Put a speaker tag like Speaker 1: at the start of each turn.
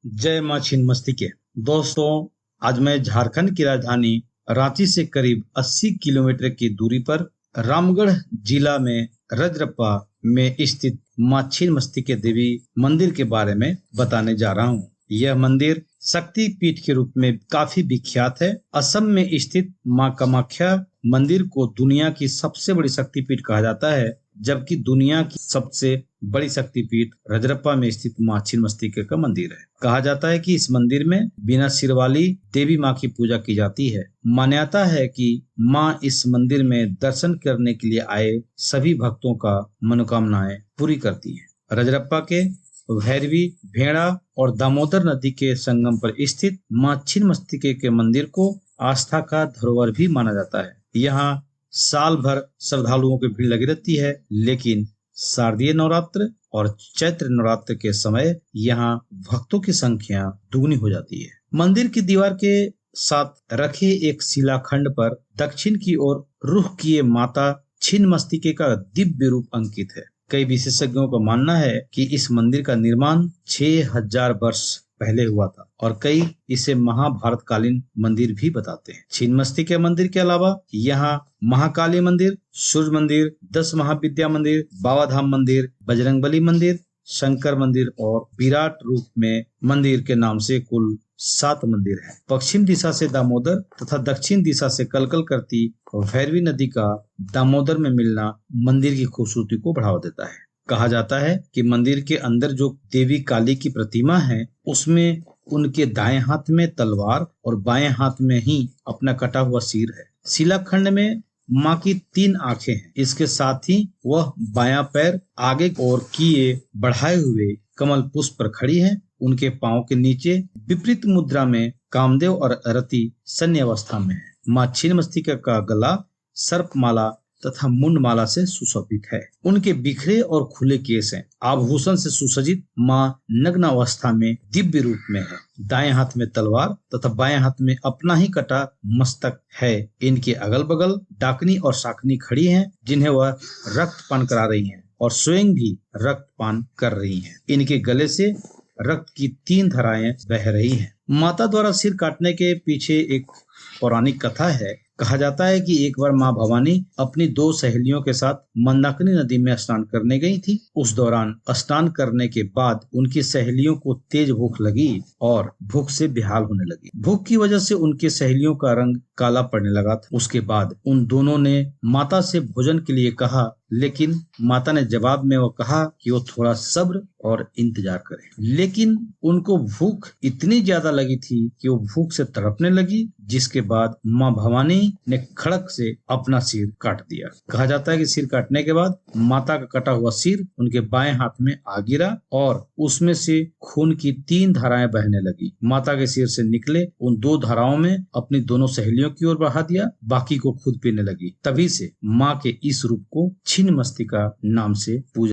Speaker 1: जय मां छिन्नमस्तिके। दोस्तों, आज मैं झारखंड की राजधानी रांची से करीब 80 किलोमीटर की दूरी पर रामगढ़ जिला में रजरप्पा में स्थित मां छिन्नमस्तिके देवी मंदिर के बारे में बताने जा रहा हूँ। यह मंदिर शक्ति पीठ के रूप में काफी विख्यात है। असम में स्थित मां कामाख्या मंदिर को दुनिया की सबसे बड़ी शक्तिपीठ कहा जाता है, जबकि दुनिया की सबसे बड़ी शक्तिपीठ रजरप्पा में स्थित मां छिन्नमस्तिके का मंदिर है। कहा जाता है कि इस मंदिर में बिना सिर वाली देवी मां की पूजा की जाती है। मान्यता है कि मां इस मंदिर में दर्शन करने के लिए आए सभी भक्तों का मनोकामनाएं पूरी करती हैं। रजरप्पा के भैरवी, भेड़ा और दामोदर नदी के संगम पर स्थित मां छिन्नमस्तिके के मंदिर को आस्था का धरोहर भी माना जाता है। यहाँ साल भर श्रद्धालुओं की भीड़ लगी रहती है, लेकिन शारदीय नवरात्र और चैत्र नवरात्र के समय यहाँ भक्तों की संख्या दुगनी हो जाती है। मंदिर की दीवार के साथ रखे एक शिलाखंड पर दक्षिण की ओर रुख किए माता छिन्नमस्तिके का दिव्य रूप अंकित है। कई विशेषज्ञों का मानना है कि इस मंदिर का निर्माण 6000 वर्ष पहले हुआ था और कई इसे महाभारत कालीन मंदिर भी बताते हैं। छिन्नमस्तिके मंदिर के अलावा यहाँ महाकाली मंदिर, सूर्य मंदिर, 10 महाविद्या मंदिर, बाबा धाम मंदिर, बजरंगबली मंदिर, शंकर मंदिर और विराट रूप में मंदिर के नाम से कुल 7 मंदिर हैं। पश्चिम दिशा से दामोदर तथा दक्षिण दिशा से कलकल करती भैरवी नदी का दामोदर में मिलना मंदिर की खूबसूरती को बढ़ावा देता है। कहा जाता है कि मंदिर के अंदर जो देवी काली की प्रतिमा है, उसमें उनके दाएं हाथ में तलवार और बाएं हाथ में ही अपना कटा हुआ सिर है। शिलाखंड में मां की 3 आंखें हैं। इसके साथ ही वह बायां पैर आगे और किए बढ़ाए हुए कमल पुष्प पर खड़ी है। उनके पांव के नीचे विपरीत मुद्रा में कामदेव और रति सन्य अवस्था में है। मां छिन्नमस्तिके का गला सर्पमाला तथा मुंडमाला से सुशोभित है। उनके बिखरे और खुले केस हैं। आभूषण से सुसज्जित मां नग्न अवस्था में दिव्य रूप में है। दाएं हाथ में तलवार तथा बाएं हाथ में अपना ही कटा मस्तक है। इनके अगल बगल डाकनी और शाकनी खड़ी हैं, जिन्हें वह रक्तपान करा रही हैं और स्वयं भी रक्तपान कर रही हैं। इनके गले से रक्त की 3 धाराएं बह रही हैं। माता द्वारा सिर काटने के पीछे एक पौराणिक कथा है। कहा जाता है कि एक बार मां भवानी अपनी 2 सहेलियों के साथ मंदाकिनी नदी में स्नान करने गई थी। उस दौरान स्नान करने के बाद उनकी सहेलियों को तेज भूख लगी और भूख से बेहाल होने लगी। भूख की वजह से उनकी सहेलियों का रंग काला पड़ने लगा था। उसके बाद उन दोनों ने माता से भोजन के लिए कहा, लेकिन माता ने जवाब में वो कहा कि वो थोड़ा सब्र और इंतजार करें। लेकिन उनको भूख इतनी ज्यादा लगी थी कि वो भूख से तड़पने लगी, जिसके बाद मां भवानी ने खड़क से अपना सिर काट दिया। कहा जाता है कि सिर काटने के बाद माता का कटा हुआ सिर उनके बाएं हाथ में आ गिरा और उसमें से खून की 3 धाराएं बहने लगी। माता के सिर से निकले उन 2 धाराओं में अपनी दोनों सहेलियों की ओर बढ़ा दिया, बाकी को खुद पीने लगी। तभी से मां के इस रूप को छिन्नमस्तिका नाम से पूजा